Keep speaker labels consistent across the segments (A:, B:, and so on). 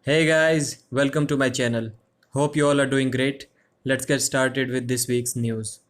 A: Hey guys, welcome to my channel. Hope you all are doing great. Let's get started with this week's news.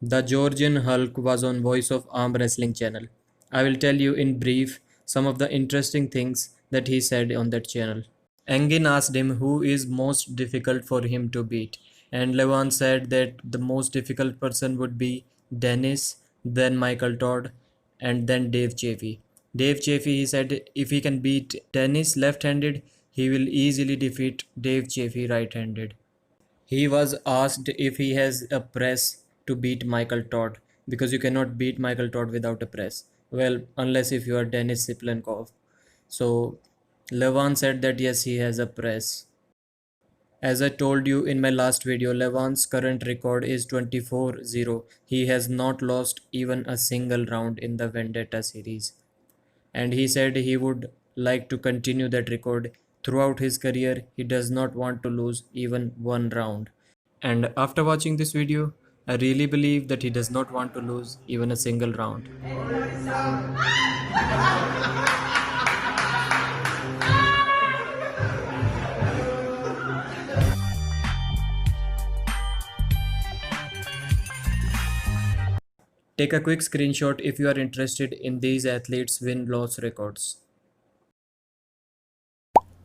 A: The Georgian Hulk was on Voice of Arm Wrestling channel. I will tell you in brief some of the interesting things that he said on that channel. Engin asked him who is most difficult for him to beat, and Levan said that the most difficult person would be Dennis, then Michael Todd, and then Dave Chaffee. Dave Chaffee, he said, if he can beat Dennis left-handed, he will easily defeat Dave Chaffee right-handed. He was asked if he has a press to beat Michael Todd because you cannot beat Michael Todd without a press. Well, unless if you are Denis Siplenkov. So Levan said that yes, he has a press. As I told you in my last video, Levan's current record is 24-0. He has not lost even a single round in the Vendetta series. And he said he would like to continue that record throughout his career. He does not want to lose even one round. And after watching this video, I really believe that he does not want to lose even a single round. Take a quick screenshot if you are interested in these athletes' win-loss records.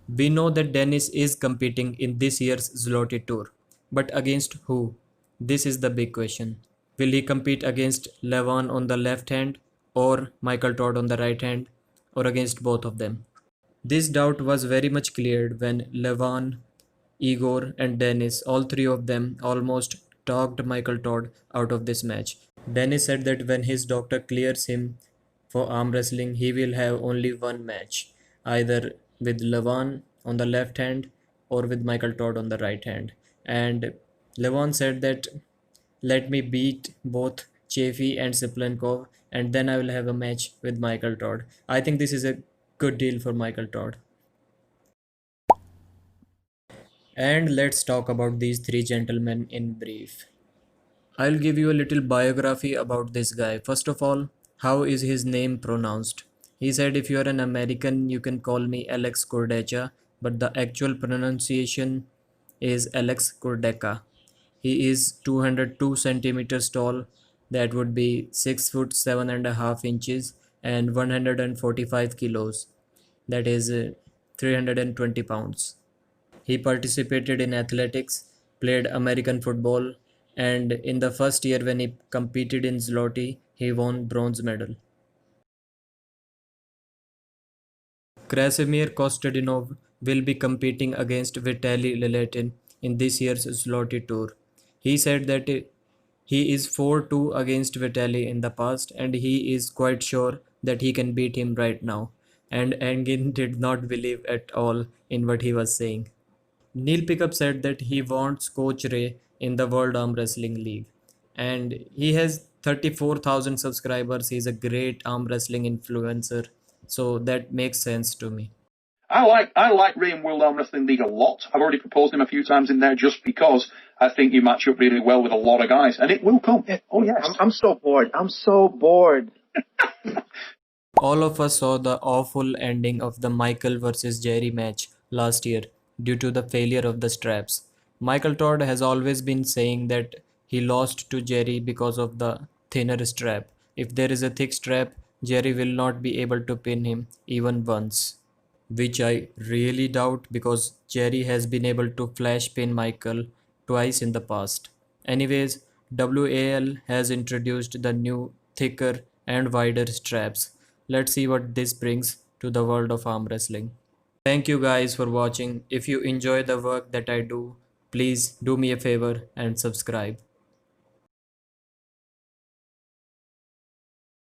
A: We know that Dennis is competing in this year's Zloty Tour, but against who? This is the big question. Will he compete against Levan on the left hand or Michael Todd on the right hand or against both of them? This doubt was very much cleared when Levan, Igor and Dennis, all three of them almost talked Michael Todd out of this match. Dennis said that when his doctor clears him for arm wrestling, he will have only one match, either with Levan on the left hand or with Michael Todd on the right hand. And Levan said that let me beat both Chaffee and Siplenkov and then I will have a match with Michael Todd. I think this is a good deal for Michael Todd. And let's talk about these three gentlemen in brief. I'll give you a little biography about this guy. First of all, how is his name pronounced? He said if you are an American, you can call me Alex Cordecha, but the actual pronunciation is Alex Cordeca. He is 202 centimeters tall, that would be 6 foot 7.5 inches, and 145 kilos, that is 320 pounds. He participated in athletics, played American football, and in the first year when he competed in Zloty, he won bronze medal. Krasimir Kostadinov will be competing against Vitaly Leletin in this year's Zloty Tour. He said that he is 4-2 against Vitaly in the past and he is quite sure that he can beat him right now. And Engin did not believe at all in what he was saying. Neil Pickup said that he wants Coach Ray in the World Arm Wrestling League. And he has 34,000 subscribers. He's a great arm wrestling influencer. So that makes sense to me.
B: I like Ray in World Arm Wrestling League a lot. I've already proposed him a few times in there just because I think you match up really well with a lot of guys, and it will come. Oh yes.
C: I'm so bored. I'm so bored.
A: All of us saw the awful ending of the Michael versus Jerry match last year due to the failure of the straps. Michael Todd has always been saying that he lost to Jerry because of the thinner strap. If there is a thick strap, Jerry will not be able to pin him even once. Which I really doubt because Jerry has been able to flash pin Michael twice in the past. Anyways, WAL has introduced the new thicker and wider straps. Let's see what this brings to the world of arm wrestling. Thank you guys for watching. If you enjoy the work that I do, please do me a favor and subscribe.